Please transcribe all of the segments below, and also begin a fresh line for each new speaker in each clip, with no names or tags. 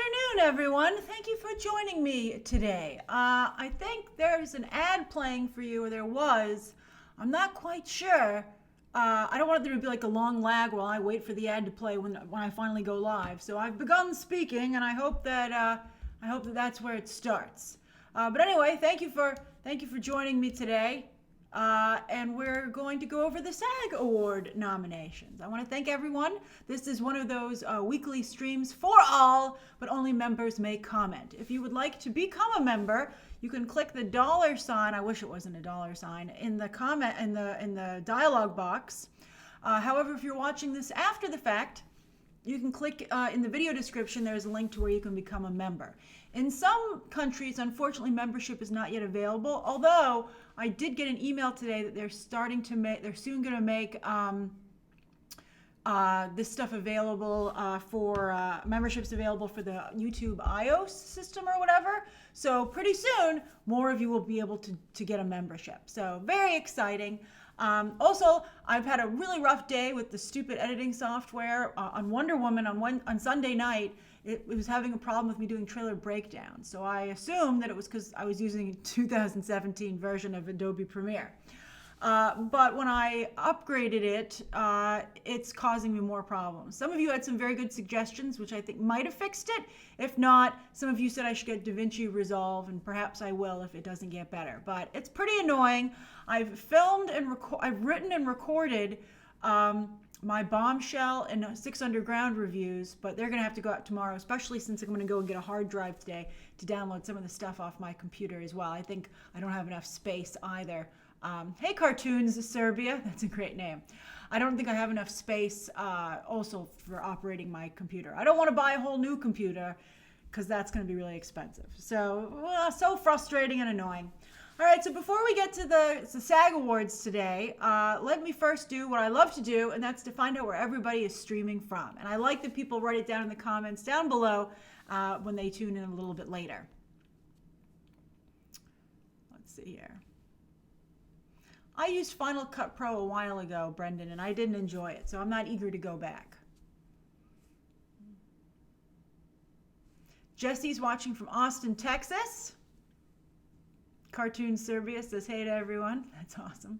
afternoon, everyone. Thank you for joining me today. I think there's an ad playing for you, or there was. I'm not quite sure. I don't want there to be like a long lag while I wait for the ad to play when I finally go live. So I've begun speaking, and I hope that that's where it starts. But anyway, thank you for joining me today. And we're going to go over the SAG Award nominations. I want to thank everyone. This is one of those weekly streams for all, but only members may comment. If you would like to become a member, you can click the $sign. I wish it wasn't a $sign in the comment in the dialog box. However, if you're watching this after the fact, you can click in the video description. There's a link to where you can become a member. In some countries, unfortunately, membership is not yet available. Although I did get an email today that they're soon going to make this stuff available for memberships available for the YouTube iOS system or whatever. So pretty soon, more of you will be able to get a membership. So very exciting. Also, I've had a really rough day with the stupid editing software on Wonder Woman on Sunday night. It was having a problem with me doing trailer breakdowns. So I assumed that it was because I was using a 2017 version of Adobe Premiere. But when I upgraded it, it's causing me more problems. Some of you had some very good suggestions, which I think might have fixed it. If not, some of you said I should get DaVinci Resolve, and perhaps I will if it doesn't get better. But it's pretty annoying. I've filmed and I've written and recorded my Bombshell and 6 Underground reviews, but they're going to have to go out tomorrow, especially since I'm going to go and get a hard drive today to download some of the stuff off my computer as well. I think I don't have enough space either. Hey, Cartoons Serbia, that's a great name. I don't think I have enough space also for operating my computer. I don't want to buy a whole new computer because that's going to be really expensive. So, so frustrating and annoying. All right, so before we get to the SAG Awards today, let me first do what I love to do, and that's to find out where everybody is streaming from. And I like that people write it down in the comments down below when they tune in a little bit later. Let's see here. I used Final Cut Pro a while ago, Brendan, and I didn't enjoy it, so I'm not eager to go back. Jesse's watching from Austin, Texas. Cartoon Serbia says hey to everyone. That's awesome.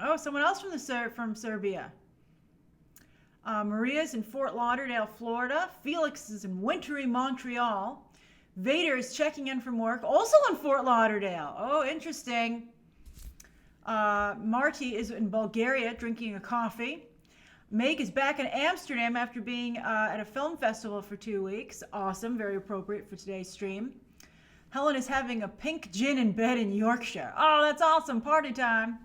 Oh, someone else from Serbia. Maria's in Fort Lauderdale, Florida. Felix is in wintry Montreal. Vader is checking in from work, also in Fort Lauderdale. Oh, interesting. Marty is in Bulgaria drinking a coffee. Meg is back in Amsterdam after being at a film festival for 2 weeks. Awesome, very appropriate for today's stream. Helen is having a pink gin in bed in Yorkshire. Oh, that's awesome, party time.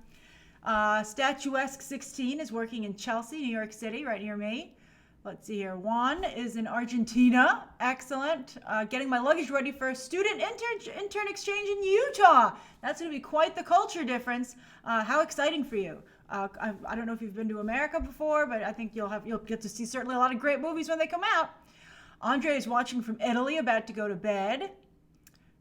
Statuesque 16 is working in Chelsea, New York City, right near me. Let's see here. Juan is in Argentina. Excellent. Getting my luggage ready for a student intern exchange in Utah. That's going to be quite the culture difference. How exciting for you. I don't know if you've been to America before, but I think you'll get to see certainly a lot of great movies when they come out. Andre is watching from Italy, about to go to bed.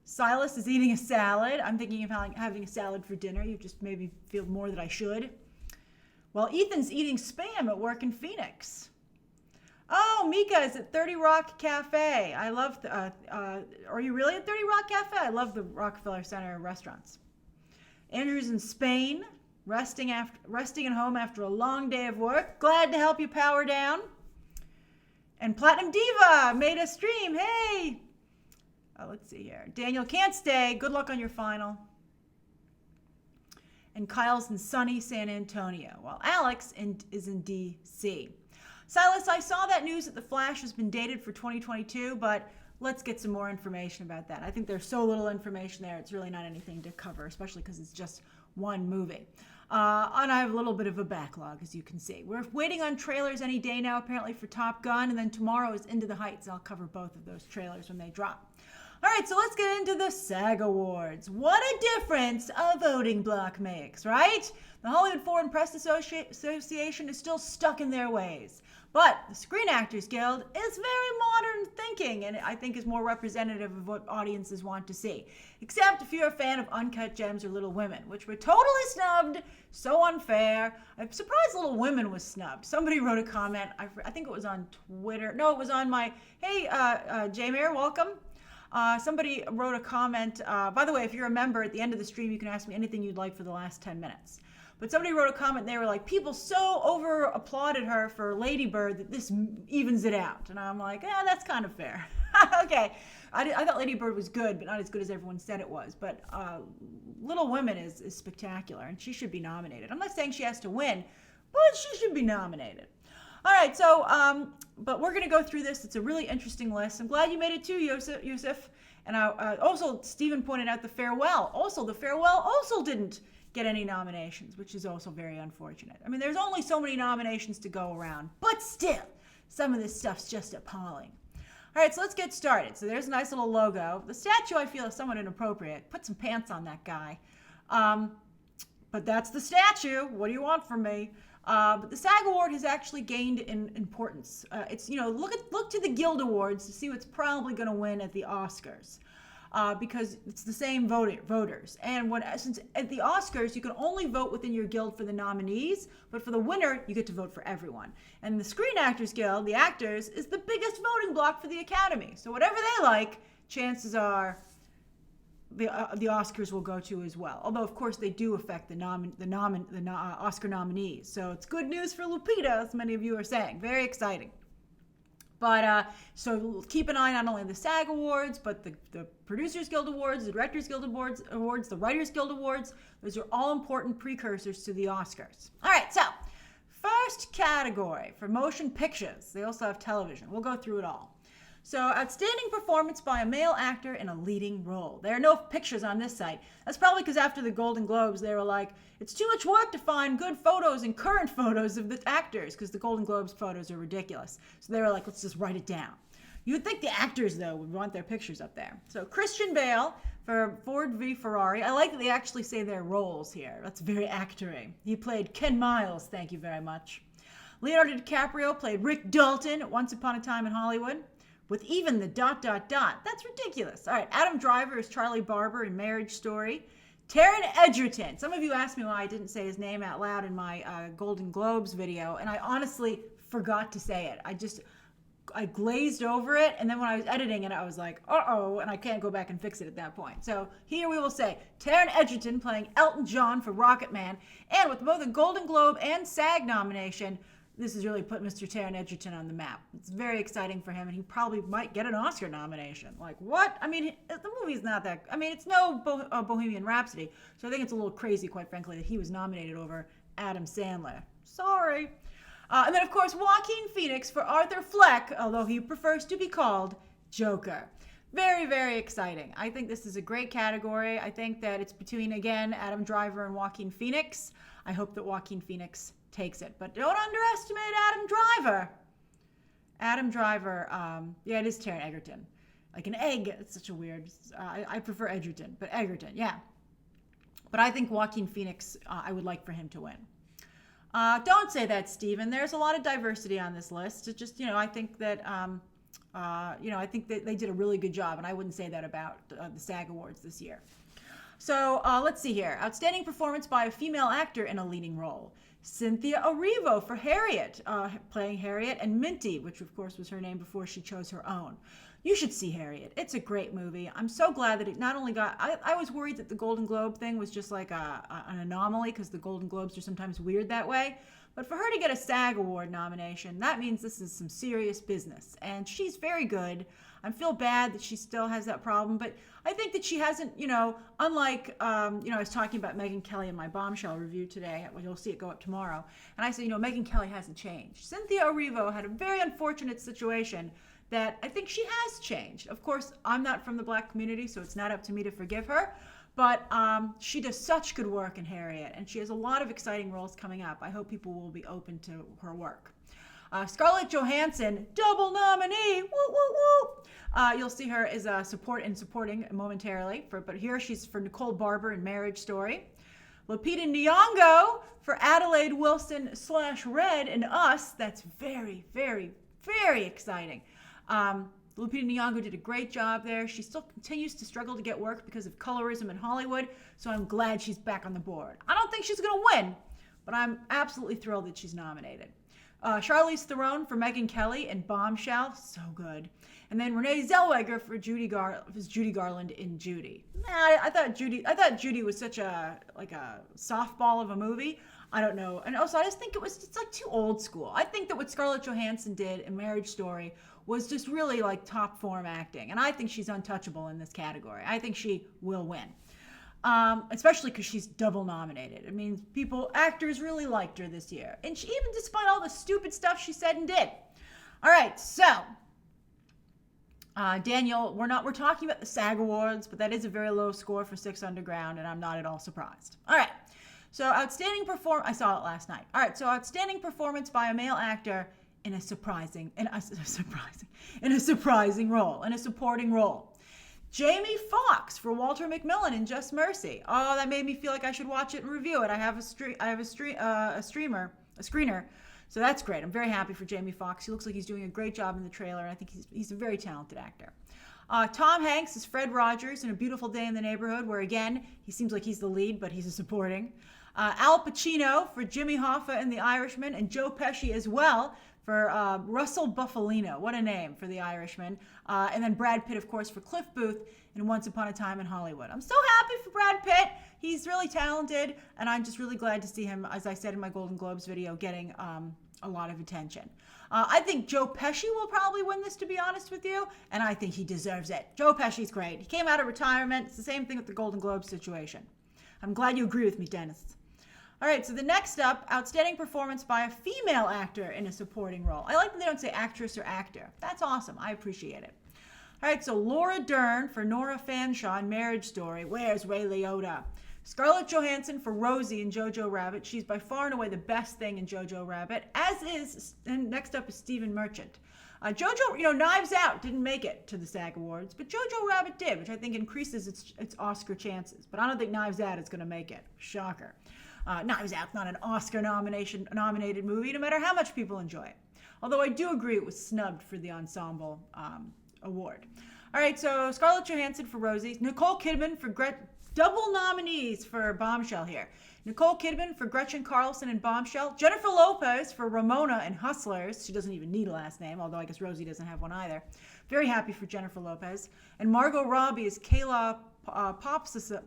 Silas is eating a salad. I'm thinking of having a salad for dinner. You just made me feel more that I should. Well, Ethan's eating Spam at work in Phoenix. Oh, Mika is at 30 Rock Cafe. I love are you really at 30 Rock Cafe? I love the Rockefeller Center restaurants. Andrew's in Spain, resting at home after a long day of work. Glad to help you power down. And Platinum Diva made a stream. Hey! Let's see here. Daniel can't stay. Good luck on your final. And Kyle's in sunny San Antonio, while Alex is in D.C. Silas, I saw that news that The Flash has been dated for 2022, but let's get some more information about that. I think there's so little information there, it's really not anything to cover, especially because it's just one movie. And I have a little bit of a backlog, as you can see. We're waiting on trailers any day now, apparently, for Top Gun, and then tomorrow is Into the Heights. I'll cover both of those trailers when they drop. All right, so let's get into the SAG Awards. What a difference a voting block makes, right? The Hollywood Foreign Press Association is still stuck in their ways. But the Screen Actors Guild is very modern thinking, and I think is more representative of what audiences want to see. Except if you're a fan of Uncut Gems or Little Women, which were totally snubbed, so unfair. I'm surprised Little Women was snubbed. Somebody wrote a comment, I think it was on Twitter. No, it was on my, hey, J-Mayor, welcome. Somebody wrote a comment. By the way, if you're a member, at the end of the stream, you can ask me anything you'd like for the last 10 minutes. But somebody wrote a comment, and they were like, people so over applauded her for Lady Bird that this evens it out. And I'm like, yeah, that's kind of fair. Okay. I thought Lady Bird was good, but not as good as everyone said it was. But Little Women is spectacular, and she should be nominated. I'm not saying she has to win, but she should be nominated. All right, so, but we're going to go through this. It's a really interesting list. I'm glad you made it too, Yusuf. And also, Stephen pointed out The Farewell. Also, The Farewell also didn't get any nominations, which is also very unfortunate. I mean, there's only so many nominations to go around, but still, some of this stuff's just appalling. All right, so let's get started. So there's a nice little logo. The statue, I feel, is somewhat inappropriate. Put some pants on that guy. But that's the statue. What do you want from me? But the SAG Award has actually gained in importance. It's, look to the Guild Awards to see what's probably going to win at the Oscars. Because it's the same voters. And since at the Oscars, you can only vote within your guild for the nominees, but for the winner, you get to vote for everyone. And the Screen Actors Guild, the actors, is the biggest voting bloc for the Academy. So whatever they like, chances are the Oscars will go to as well. Although, of course, they do affect the Oscar nominees. So it's good news for Lupita, as many of you are saying. Very exciting. But so keep an eye not only on the SAG Awards, but the Producers Guild Awards, the Directors Guild Awards, the Writers Guild Awards. Those are all important precursors to the Oscars. All right, so first category for motion pictures. They also have television. We'll go through it all. So outstanding performance by a male actor in a leading role. There are no pictures on this site. That's probably because after the Golden Globes, they were like, it's too much work to find good photos and current photos of the actors because the Golden Globes photos are ridiculous. So they were like, let's just write it down. You would think the actors, though, would want their pictures up there. So Christian Bale for Ford v Ferrari. I like that they actually say their roles here. That's very actoring. He played Ken Miles, thank you very much. Leonardo Dicaprio played Rick Dalton at Once Upon a Time in Hollywood. With even the ... That's ridiculous. All right, Adam Driver is Charlie Barber in Marriage Story. Taron Egerton. Some of you asked me why I didn't say his name out loud in my Golden Globes video, and I honestly forgot to say it. I glazed over it, and then when I was editing it, I was like, uh-oh, and I can't go back and fix it at that point. So here we will say, Taron Egerton playing Elton John for Rocketman, and with both a Golden Globe and SAG nomination, this has really put Mr. Taron Egerton on the map. It's very exciting for him, and he probably might get an Oscar nomination. Like, what? I mean, the movie's not that... I mean, it's no Bohemian Rhapsody, so I think it's a little crazy, quite frankly, that he was nominated over Adam Sandler. Sorry. And then, of course, Joaquin Phoenix for Arthur Fleck, although he prefers to be called Joker. Very, very exciting. I think this is a great category. I think that it's between, again, Adam Driver and Joaquin Phoenix. I hope that Joaquin Phoenix takes it. But don't underestimate Adam Driver. Adam Driver, yeah, it is Taron Egerton. Like an egg. It's such a weird... I prefer Egerton, but Egerton, yeah. But I think Joaquin Phoenix, I would like for him to win. Don't say that, Stephen. There's a lot of diversity on this list. It's just, I think that... I think that they did a really good job, and I wouldn't say that about the SAG Awards this year. So let's see here. Outstanding performance by a female actor in a leading role. Cynthia Erivo for Harriet, playing Harriet, and Minty, which of course was her name before she chose her own. You should see Harriet. It's a great movie. I'm so glad that it not only got... I was worried that the Golden Globe thing was just like an anomaly because the Golden Globes are sometimes weird that way. But for her to get a SAG Award nomination, that means this is some serious business. And she's very good. I feel bad that she still has that problem, but I think that she hasn't, unlike, I was talking about Megyn Kelly in my Bombshell review today. You'll see it go up tomorrow. And I said, Megyn Kelly hasn't changed. Cynthia Erivo had a very unfortunate situation that I think she has changed. Of course, I'm not from the Black community, so it's not up to me to forgive her. But she does such good work in Harriet, and she has a lot of exciting roles coming up. I hope people will be open to her work. Scarlett Johansson, double nominee, woo, woo, woo. You'll see her as a supporting momentarily, but here she's for Nicole Barber in Marriage Story. Lupita Nyong'o for Adelaide Wilson / Red in Us. That's very, very, very exciting. Lupita Nyong'o did a great job there. She still continues to struggle to get work because of colorism in Hollywood, so I'm glad she's back on the board. I don't think she's going to win, but I'm absolutely thrilled that she's nominated. Charlize Theron for Megyn Kelly in Bombshell, so good. And then Renee Zellweger for Judy Garland in Judy. I thought Judy was such a softball of a movie. I don't know. And also I just think it's like too old school. I think that what Scarlett Johansson did in Marriage Story was just really like top form acting. And I think she's untouchable in this category. I think she will win. Especially because she's double nominated. It means actors really liked her this year. And she, even despite all the stupid stuff she said and did. All right, so Daniel, we're talking about the SAG Awards, but that is a very low score for Six Underground, and I'm not at all surprised. All right, so outstanding I saw it last night. All right, so outstanding performance by a male actor in a supporting role. Jamie Foxx for Walter McMillan in Just Mercy. Oh, that made me feel like I should watch it and review it. I have a screener. So that's great. I'm very happy for Jamie Foxx. He looks like he's doing a great job in the trailer, and I think he's a very talented actor. Tom Hanks is Fred Rogers in A Beautiful Day in the Neighborhood, where again, he seems like he's the lead, but he's a supporting. Al Pacino for Jimmy Hoffa in The Irishman, and Joe Pesci as well for Russell Buffalino. What a name for The Irishman. And then Brad Pitt, of course, for Cliff Booth in Once Upon a Time in Hollywood. I'm so happy for Brad Pitt. He's really talented, and I'm just really glad to see him, as I said in my Golden Globes video, getting a lot of attention. I think Joe Pesci will probably win this, to be honest with you, and I think he deserves it. Joe Pesci's great. He came out of retirement. It's the same thing with the Golden Globes situation. I'm glad you agree with me, Dennis. All right, so the next up, outstanding performance by a female actor in a supporting role. I like that they don't say actress or actor. That's awesome. I appreciate it. All right, so Laura Dern for Nora Fanshawe in Marriage Story. Where's Ray Liotta? Scarlett Johansson for Rosie in Jojo Rabbit. She's by far and away the best thing in Jojo Rabbit, and next up is Stephen Merchant. Jojo, Knives Out didn't make it to the SAG Awards, but Jojo Rabbit did, which I think increases its Oscar chances. But I don't think Knives Out is going to make it. Shocker. Knives Out's not an Oscar nominated movie, no matter how much people enjoy it. Although I do agree it was snubbed for the Ensemble award. All right, so Scarlett Johansson for Rosie, Nicole Kidman for double nominees for Bombshell here. Nicole Kidman for Gretchen Carlson in Bombshell, Jennifer Lopez for Ramona in Hustlers. She doesn't even need a last name, although I guess Rosie doesn't have one either. Very happy for Jennifer Lopez. And Margot Robbie is Kayla Popsicle,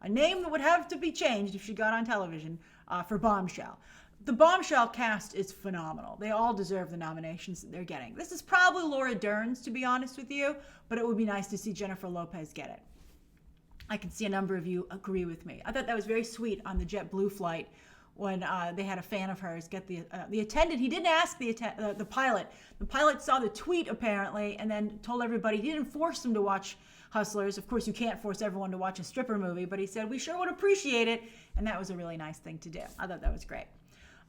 a name that would have to be changed if she got on television, for Bombshell. The Bombshell cast is phenomenal. They all deserve the nominations that they're getting. This is probably Laura Dern's, to be honest with you, but it would be nice to see Jennifer Lopez get it. I can see a number of you agree with me. I thought that was very sweet on the JetBlue flight when they had a fan of hers get the attendant. He didn't ask the pilot. The pilot saw the tweet apparently and then told everybody. He didn't force them to watch Hustlers. Of course, you can't force everyone to watch a stripper movie, but he said, we sure would appreciate it. And that was a really nice thing to do. I thought that was great.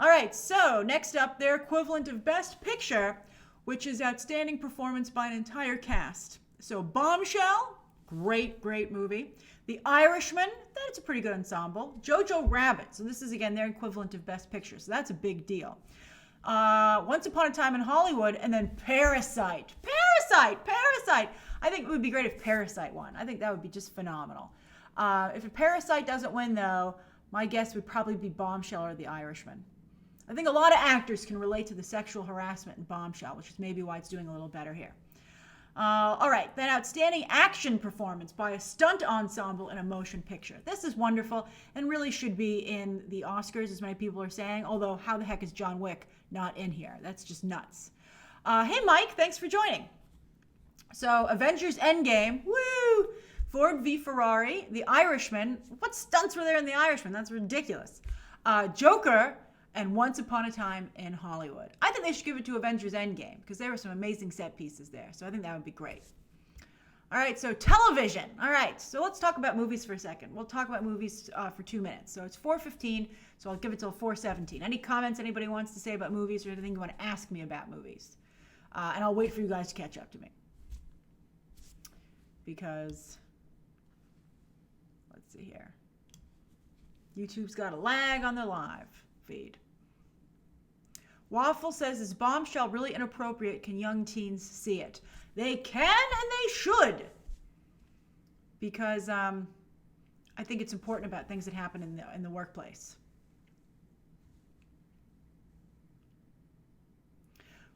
All right, so next up, their equivalent of Best Picture, which is outstanding performance by an entire cast. So Bombshell, great movie. The Irishman, that's a pretty good ensemble. Jojo Rabbit, so this is again their equivalent of Best Picture, so that's a big deal. Once Upon a Time in Hollywood, and then Parasite. I think it would be great if Parasite won. I think that would be just phenomenal. If a Parasite doesn't win, though, my guess would probably be Bombshell or The Irishman. I think a lot of actors can relate to the sexual harassment in Bombshell, which is maybe why it's doing a little better here. All right, then outstanding action performance by a stunt ensemble in a motion picture. This is wonderful and really should be in the Oscars, as many people are saying, although how the heck is John Wick not in here? That's just nuts. Hey, Mike, thanks for joining. So Avengers Endgame, woo! Ford v. Ferrari, The Irishman. What stunts were there in The Irishman? That's ridiculous. Joker, and Once Upon a Time in Hollywood. I think they should give it to Avengers Endgame because there were some amazing set pieces there. So I think that would be great. All right, so television. All right, so let's talk about movies for a second. We'll talk about movies for 2 minutes. So it's 4:15, so I'll give it till 4:17. Any comments anybody wants to say about movies or anything you want to ask me about movies? And I'll wait for you guys to catch up to me. Because, let's see here. YouTube's got a lag on the live feed. Waffle says, is Bombshell really inappropriate? Can young teens see it? They can and they should. Because I think it's important about things that happen in the workplace.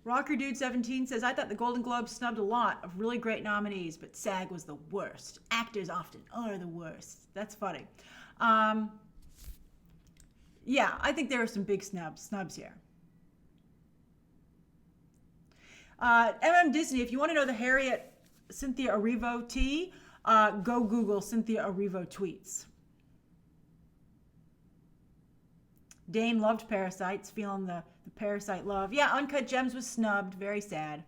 Rocker Dude 17 says, I thought the Golden Globes snubbed a lot of really great nominees, but SAG was the worst. Actors often are the worst. That's funny. Yeah, I think there are some big snubs here. Disney, if you want to know the Harriet Cynthia Erivo tea, go Google Cynthia Erivo tweets. Dane loved Parasites, feeling the Parasite love. Yeah, Uncut Gems was snubbed. Very sad.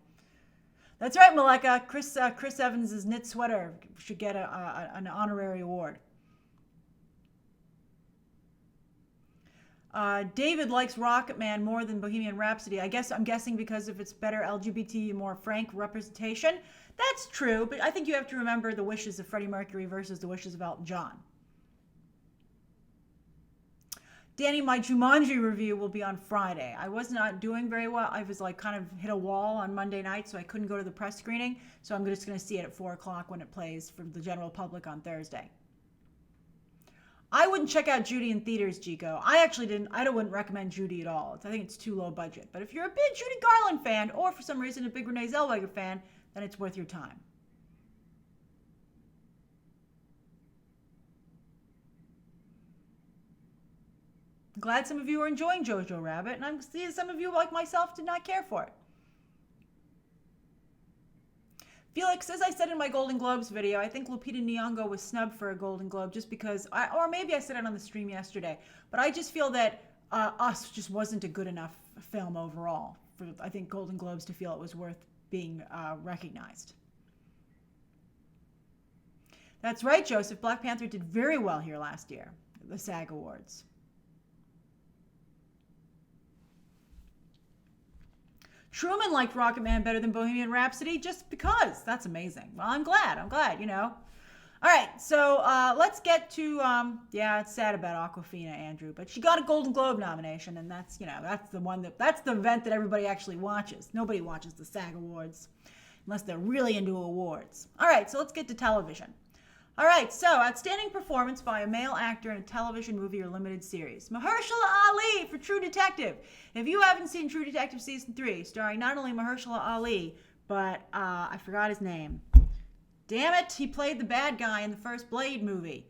That's right, Maleka. Chris Evans' knit sweater should get an honorary award. David likes Rocket Man more than Bohemian Rhapsody. I'm guessing because of its better LGBT, more frank representation. That's true, but I think you have to remember the wishes of Freddie Mercury versus the wishes of Elton John. Danny, my Jumanji review will be on Friday. I was not doing very well. I was kind of hit a wall on Monday night, so I couldn't go to the press screening. So I'm just going to see it at 4 o'clock when it plays for the general public on Thursday. I wouldn't check out Judy in theaters, Gico. I wouldn't recommend Judy at all. I think it's too low budget. But if you're a big Judy Garland fan, or for some reason a big Renee Zellweger fan, then it's worth your time. Glad some of you are enjoying Jojo Rabbit, and I'm seeing some of you, like myself, did not care for it. Felix, as I said in my Golden Globes video, I think Lupita Nyong'o was snubbed for a Golden Globe just because, or maybe I said it on the stream yesterday, but I just feel that Us just wasn't a good enough film overall for, I think, Golden Globes to feel it was worth being recognized. That's right, Joseph. Black Panther did very well here last year, the SAG Awards. Truman liked Rocket Man better than Bohemian Rhapsody just because. That's amazing. Well, I'm glad, All right, so let's get to, it's sad about Awkwafina, Andrew, but she got a Golden Globe nomination, and that's the event that everybody actually watches. Nobody watches the SAG Awards unless they're really into awards. All right, so let's get to television. All right, so outstanding performance by a male actor in a television movie or limited series. Mahershala Ali for True Detective. If you haven't seen True Detective Season 3, starring not only Mahershala Ali, but I forgot his name. Damn it, he played the bad guy in the first Blade movie.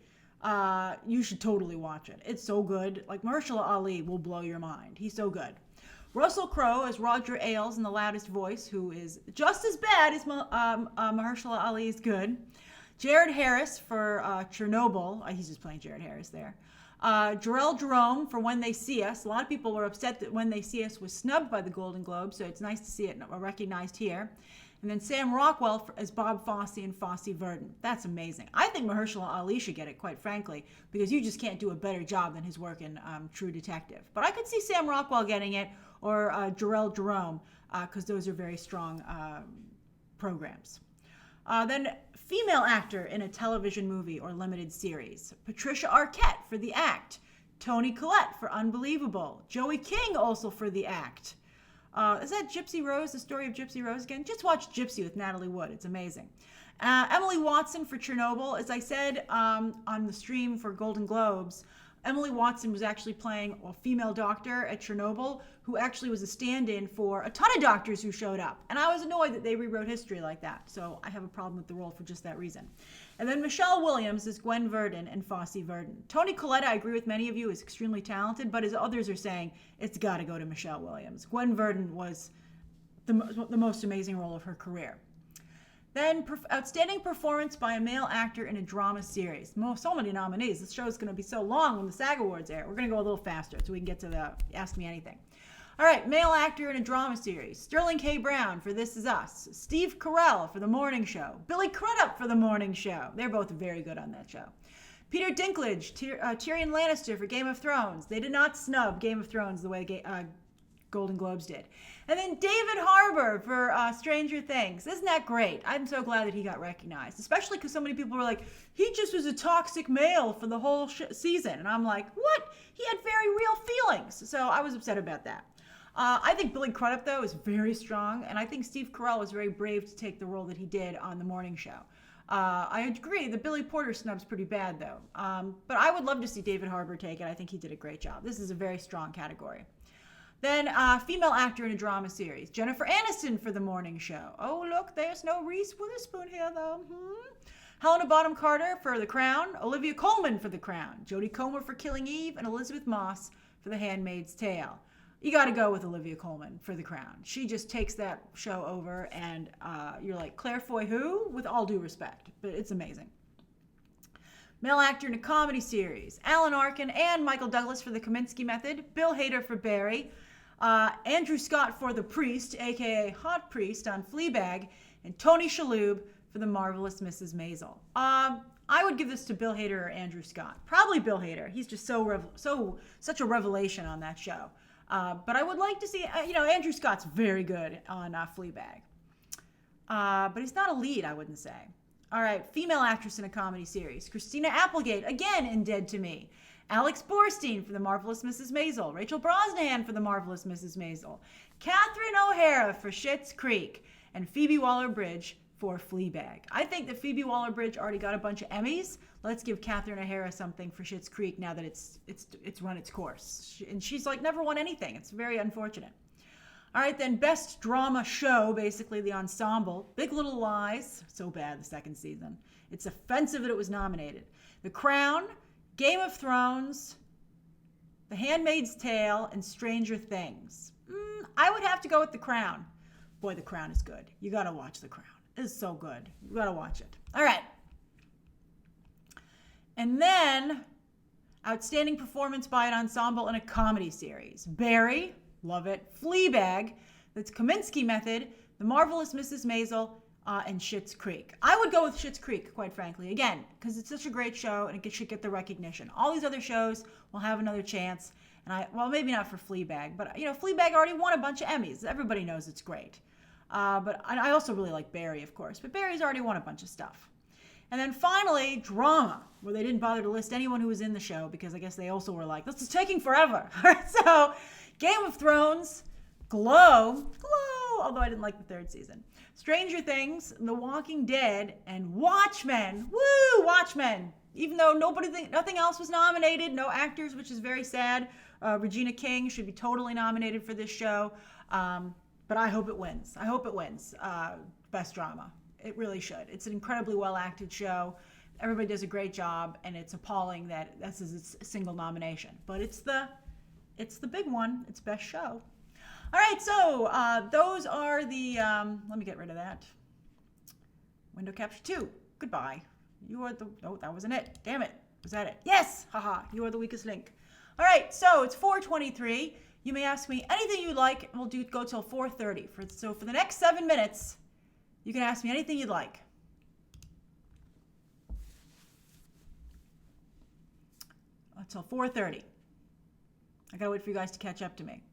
You should totally watch it. It's so good. Mahershala Ali will blow your mind. He's so good. Russell Crowe as Roger Ailes in The Loudest Voice, who is just as bad as Mahershala Ali is good. Jared Harris for Chernobyl. He's just playing Jared Harris there. Jarrell Jerome for When They See Us. A lot of people were upset that When They See Us was snubbed by the Golden Globe, so it's nice to see it recognized here. And then Sam Rockwell as Bob Fosse in Fosse Verdon. That's amazing. I think Mahershala Ali should get it, quite frankly, because you just can't do a better job than his work in True Detective. But I could see Sam Rockwell getting it, or Jarrell Jerome, because those are very strong programs. Then female actor in a television movie or limited series. Patricia Arquette for The Act. Toni Collette for Unbelievable. Joey King also for The Act. Is that Gypsy Rose, the story of Gypsy Rose again? Just watch Gypsy with Natalie Wood. It's amazing. Emily Watson for Chernobyl. As I said on the stream for Golden Globes, Emily Watson was actually playing a female doctor at Chernobyl who actually was a stand-in for a ton of doctors who showed up. And I was annoyed that they rewrote history like that. So I have a problem with the role for just that reason. And then Michelle Williams is Gwen Verdon in Fosse Verdon. Toni Collette, I agree with many of you, is extremely talented, but as others are saying, it's got to go to Michelle Williams. Gwen Verdon was the most amazing role of her career. Then outstanding performance by a male actor in a drama series. So many nominees. This show is going to be so long when the SAG Awards air. We're going to go a little faster so we can get to the Ask Me Anything. All right, male actor in a drama series. Sterling K. Brown for This Is Us. Steve Carell for The Morning Show. Billy Crudup for The Morning Show. They're both very good on that show. Peter Dinklage, Tyrion Lannister for Game of Thrones. They did not snub Game of Thrones the way Golden Globes did. And then David Harbour for Stranger Things. Isn't that great? I'm so glad that he got recognized, especially because so many people were like, he just was a toxic male for the whole season. And I'm like, what? He had very real feelings. So I was upset about that. I think Billy Crudup, though, is very strong. And I think Steve Carell was very brave to take the role that he did on The Morning Show. I agree. The Billy Porter snub's pretty bad, though. But I would love to see David Harbour take it. I think he did a great job. This is a very strong category. Then female actor in a drama series. Jennifer Aniston for The Morning Show. Oh, look, there's no Reese Witherspoon here, though. Helena Bonham Carter for The Crown. Olivia Colman for The Crown. Jodie Comer for Killing Eve. And Elizabeth Moss for The Handmaid's Tale. You got to go with Olivia Colman for The Crown. She just takes that show over, and you're like, Claire Foy who? With all due respect, but it's amazing. Male actor in a comedy series. Alan Arkin and Michael Douglas for The Kominsky Method. Bill Hader for Barry. Andrew Scott for The Priest, a.k.a. Hot Priest on Fleabag. And Tony Shalhoub for The Marvelous Mrs. Maisel. I would give this to Bill Hader or Andrew Scott. Probably Bill Hader. He's just such a revelation on that show. But I would like to see, Andrew Scott's very good on Fleabag. But he's not a lead, I wouldn't say. All right, female actress in a comedy series. Christina Applegate, again in Dead to Me. Alex Borstein for The Marvelous Mrs. Maisel. Rachel Brosnahan for The Marvelous Mrs. Maisel. Catherine O'Hara for Schitt's Creek. And Phoebe Waller-Bridge for Fleabag. I think that Phoebe Waller-Bridge already got a bunch of Emmys. Let's give Catherine O'Hara something for Schitt's Creek now that it's run its course. And she's like never won anything. It's very unfortunate. All right, then best drama show, basically the Ensemble. Big Little Lies. So bad, the second season. It's offensive that it was nominated. The Crown, Game of Thrones, The Handmaid's Tale, and Stranger Things. I would have to go with The Crown. Boy, The Crown is good. You got to watch The Crown. It's so good. You got to watch it. All right. And then, outstanding performance by an ensemble in a comedy series. Barry, love it. Fleabag, that's Kominsky Method, The Marvelous Mrs. Maisel, and Schitt's Creek. I would go with Schitt's Creek, quite frankly. Again, because it's such a great show and it should get the recognition. All these other shows will have another chance. And maybe not for Fleabag, but Fleabag already won a bunch of Emmys. Everybody knows it's great. But I also really like Barry, of course. But Barry's already won a bunch of stuff. And then finally, drama, where they didn't bother to list anyone who was in the show because I guess they also were like, this is taking forever. So, Game of Thrones, Glow, although I didn't like the third season. Stranger Things, The Walking Dead, and Watchmen. Woo, Watchmen. Even though nothing else was nominated, no actors, which is very sad. Regina King should be totally nominated for this show. But I hope it wins. Best drama. It really should. It's an incredibly well-acted show. Everybody does a great job, and it's appalling that this is its single nomination. But it's the big one. It's best show. All right, so those are the, let me get rid of that. Window capture 2. Goodbye. No, that wasn't it. Damn it. Was that it? Yes! Haha, you are the weakest link. All right, so it's 4:23. You may ask me anything you like, and we'll go till 4:30. So for the next 7 minutes, you can ask me anything you'd like. Until 4:30. I gotta wait for you guys to catch up to me.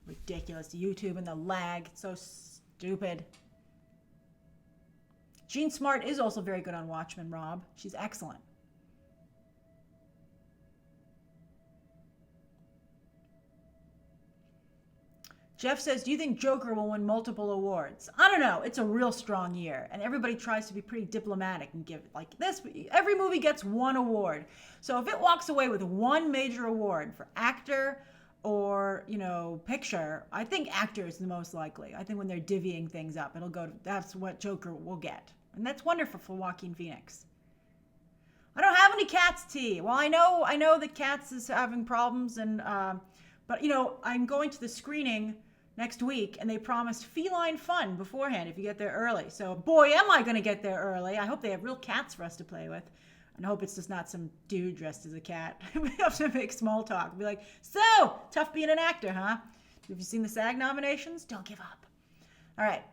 Ridiculous. YouTube and the lag. It's so stupid. Jean Smart is also very good on Watchmen, Rob. She's excellent. Jeff says, do you think Joker will win multiple awards? I don't know. It's a real strong year, and everybody tries to be pretty diplomatic and give it like this. Every movie gets one award. So if it walks away with one major award for actor or, picture, I think actor is the most likely. I think when they're divvying things up, that's what Joker will get. And that's wonderful for Joaquin Phoenix. I don't have any Cats tea. Well, I know that Cats is having problems, but I'm going to the screening next week, and they promised feline fun beforehand if you get there early. So, boy, am I going to get there early. I hope they have real cats for us to play with. And I hope it's just not some dude dressed as a cat. We have to make small talk. Be like, so, tough being an actor, huh? Have you seen the SAG nominations? Don't give up. All right.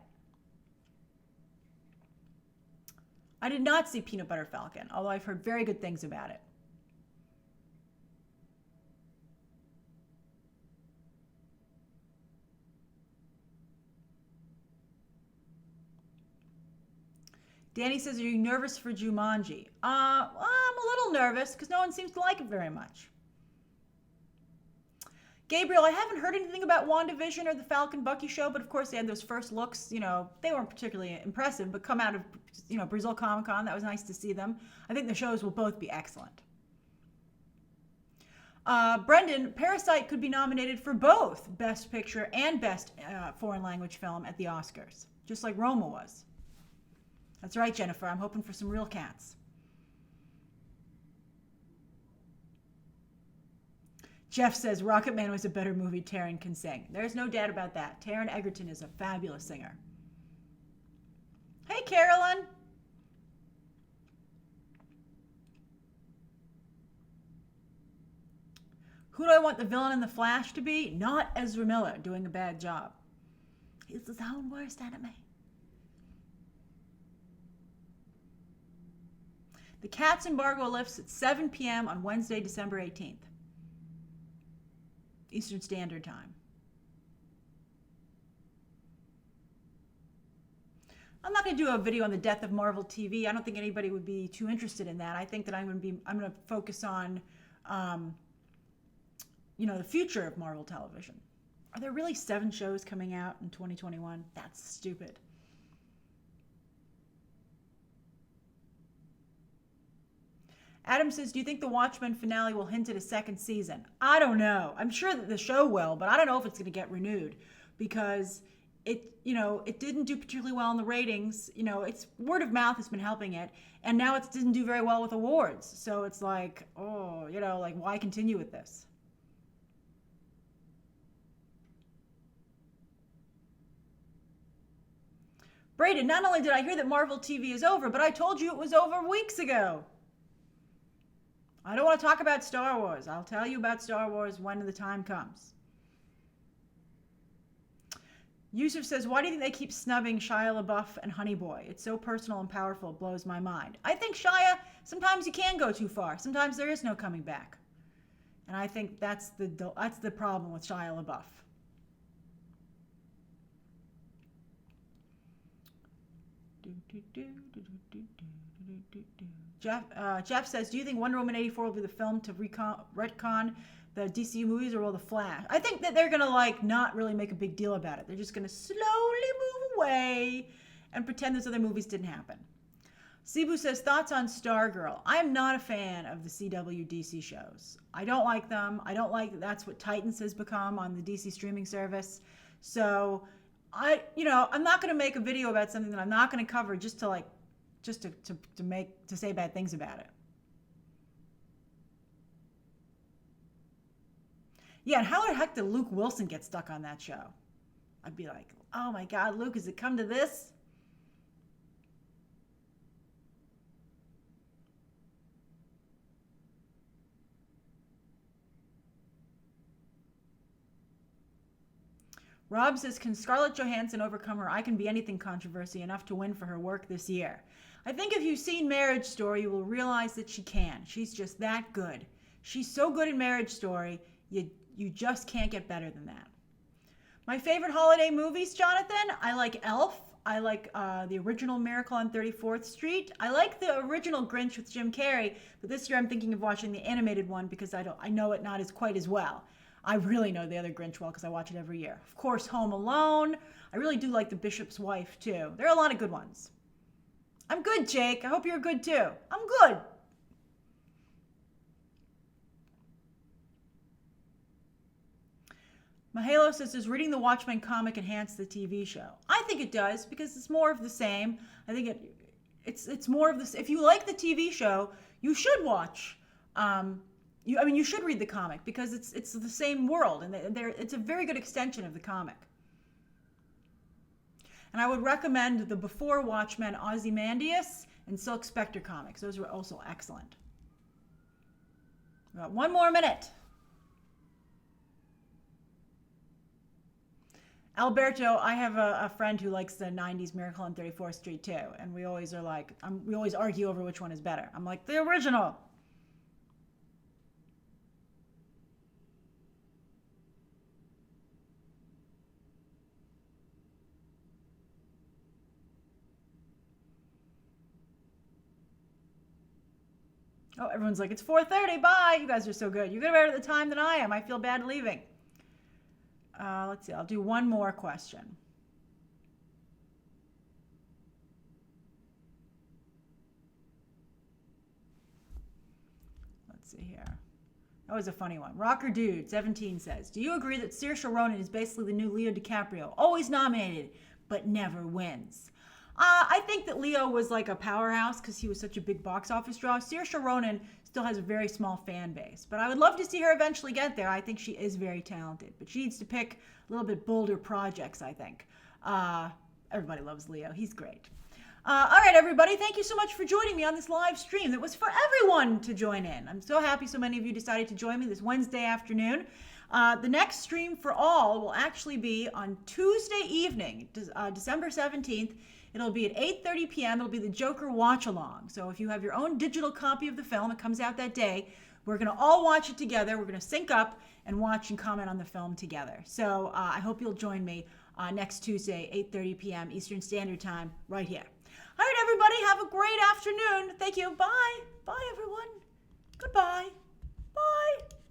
I did not see Peanut Butter Falcon, although I've heard very good things about it. Danny says, are you nervous for Jumanji? Well, I'm a little nervous because no one seems to like it very much. Gabriel, I haven't heard anything about WandaVision or the Falcon Bucky show, but of course they had those first looks. You know, they weren't particularly impressive, but come out of, Brazil Comic Con, that was nice to see them. I think the shows will both be excellent. Brendan, Parasite could be nominated for both Best Picture and Best Foreign Language Film at the Oscars, just like Roma was. That's right, Jennifer. I'm hoping for some real cats. Jeff says Rocket Man was a better movie Taron can sing. There's no doubt about that. Taron Egerton is a fabulous singer. Hey, Carolyn. Who do I want the villain in The Flash to be? Not Ezra Miller doing a bad job. He's his own worst enemy. The Cats embargo lifts at 7 p.m. on Wednesday, December 18th. Eastern Standard Time. I'm not going to do a video on the death of Marvel TV. I don't think anybody would be too interested in that. I think that I'm going to focus on, the future of Marvel television. Are there really 7 shows coming out in 2021? That's stupid. Adam says, do you think the Watchmen finale will hint at a second season? I don't know. I'm sure that the show will, but I don't know if it's going to get renewed because it didn't do particularly well in the ratings. It's word of mouth has been helping it, and now it didn't do very well with awards. So it's like, why continue with this? Braden, not only did I hear that Marvel TV is over, but I told you it was over weeks ago. I don't want to talk about Star Wars. I'll tell you about Star Wars when the time comes. Yusuf says, why do you think they keep snubbing Shia LaBeouf and Honey Boy? It's so personal and powerful, it blows my mind. I think Shia, sometimes you can go too far. Sometimes there is no coming back. And I think that's the problem with Shia LaBeouf. Jeff says, do you think Wonder Woman 84 will be the film to retcon the DCU movies, or will The Flash? I think that they're going to not really make a big deal about it. They're just going to slowly move away and pretend those other movies didn't happen. Cebu says, thoughts on Stargirl. I am not a fan of the CW DC shows. I don't like them. I don't like that that's what Titans has become on the DC streaming service. So I'm not going to make a video about something that I'm not going to cover just to say bad things about it. Yeah, and how the heck did Luke Wilson get stuck on that show? I'd be like, oh my God, Luke, has it come to this? Rob says, can Scarlett Johansson overcome her I Can Be Anything controversy enough to win for her work this year? I think if you've seen Marriage Story, you will realize that she can. She's just that good. She's so good in Marriage Story, you just can't get better than that. My favorite holiday movies, Jonathan, I like Elf. I like the original Miracle on 34th Street. I like the original Grinch with Jim Carrey, but this year I'm thinking of watching the animated one because I know it not as quite as well. I really know the other Grinch well because I watch it every year. Of course, Home Alone. I really do like The Bishop's Wife, too. There are a lot of good ones. I'm good, Jake. I hope you're good, too. I'm good. Mahalo says, does reading the Watchmen comic enhance the TV show? I think it does because it's more of the same. I think it's more of this. If you like the TV show, you should watch. You should read the comic because it's the same world and it's a very good extension of the comic. And I would recommend the Before Watchmen Ozymandias and Silk Spectre comics. Those were also excellent. We got 1 more minute. Alberto, I have a friend who likes the 90s Miracle on 34th Street too. And we always we always argue over which one is better. I'm like, the original. Oh, everyone's like, it's 4:30. Bye. You guys are so good. You get better at the time than I am. I feel bad leaving. Let's see. I'll do one more question. Let's see here. That was a funny one. Rocker Dude 17 says, do you agree that Saoirse Ronan is basically the new Leo DiCaprio? Always nominated, but never wins. I think that Leo was like a powerhouse because he was such a big box office draw. Saoirse Ronan still has a very small fan base, but I would love to see her eventually get there. I think she is very talented, but she needs to pick a little bit bolder projects, I think. Everybody loves Leo. He's great. All right, everybody, thank you so much for joining me on this live stream that was for everyone to join in. I'm so happy so many of you decided to join me this Wednesday afternoon. The next stream for all will actually be on Tuesday evening, December 17th. It'll be at 8:30 p.m. It'll be the Joker watch-along. So if you have your own digital copy of the film, it comes out that day. We're going to all watch it together. We're going to sync up and watch and comment on the film together. So I hope you'll join me next Tuesday, 8:30 p.m. Eastern Standard Time, right here. All right, everybody, have a great afternoon. Thank you. Bye. Bye, everyone. Goodbye.